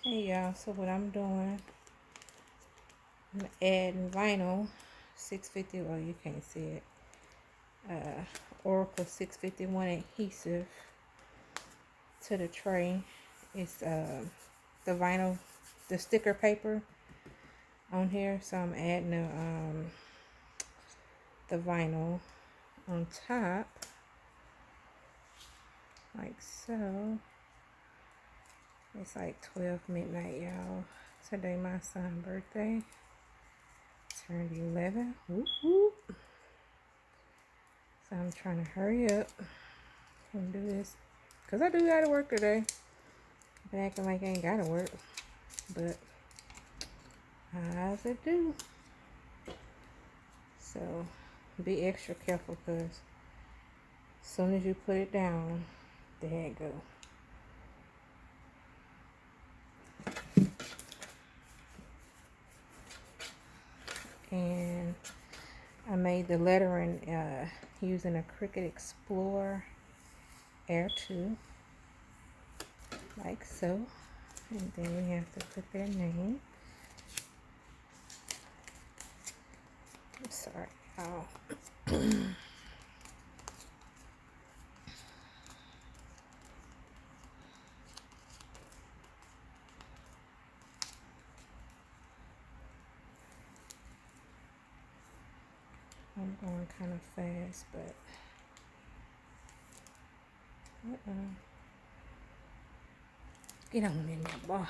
Hey y'all, so what I'm doing, I'm adding vinyl 650, well you can't see it, Oracle 651 adhesive to the tray. It's the vinyl, the sticker paper on here, so I'm adding the vinyl on top, like so. It's like 12 midnight, y'all. Today my son's birthday. Turned 11. Whoop, whoop. So I'm trying to hurry up and do this. Because I do got to work today. I'm acting like I ain't got to work. But as I do. So be extra careful because as soon as you put it down, there it go. And I made the lettering using a Cricut Explorer Air 2, like so. And then we have to put their name. I'm sorry, y'all. I'm going kind of fast, but get on in there, boy.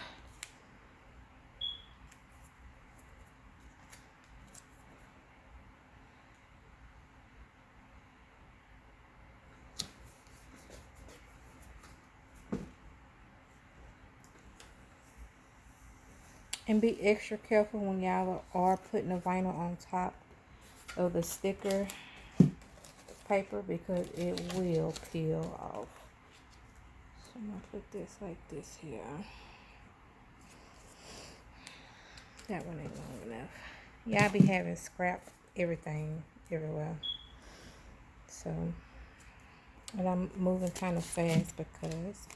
And be extra careful when y'all are putting the vinyl on top of the sticker paper because it will peel off. So I'm gonna put this like this here. That one ain't long enough. Y'all be having scrap everything everywhere. So, and I'm moving kind of fast because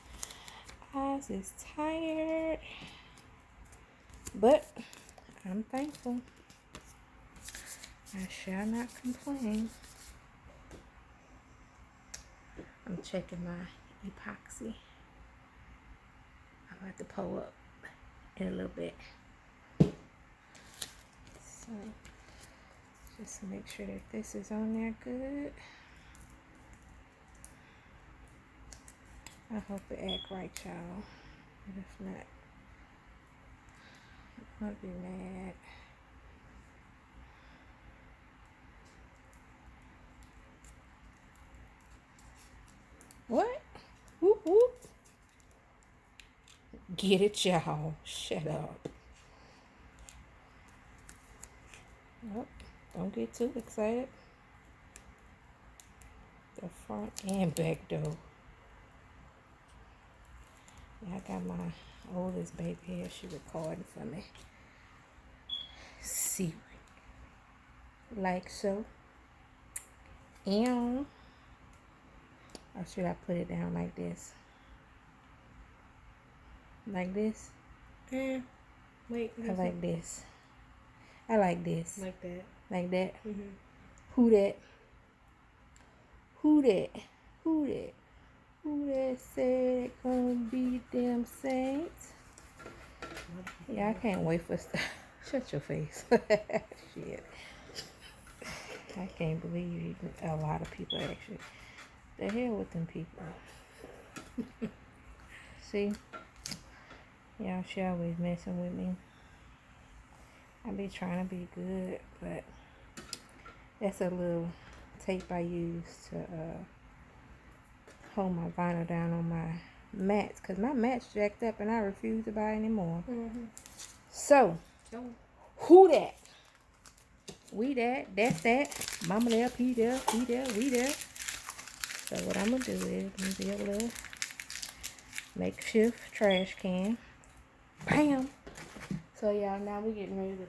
eyes is tired. But I'm thankful. I shall not complain. I'm checking my epoxy. I'm about to pull up in a little bit. So, just to make sure that this is on there good. I hope it act right, y'all. But if not, I'm gonna be mad. What? Whoop whoop. Get it, y'all. Shut up. Nope. Don't get too excited. The front and back door. Yeah, I got my oldest baby here. She recording for me. See, like so. And or should I put it down like this? Like this? Wait. I like this. I like this. Like that. Like that. Mm-hmm. Who that? Who that? Who that? Who that said it gonna be them saints? Yeah, I can't wait for stuff. Shut your face. Shit. I can't believe a lot of people actually. The hell with them people. See? Y'all, she always messing with me. I be trying to be good, but that's a little tape I use to hold my vinyl down on my mats, because my mats jacked up and I refuse to buy anymore. Mm-hmm. So, who that? We that, that's that. Mama there, P there, he there, we there. So what I'm going to do is I'm going to be able to makeshift trash can. Bam! So y'all, now we're getting ready to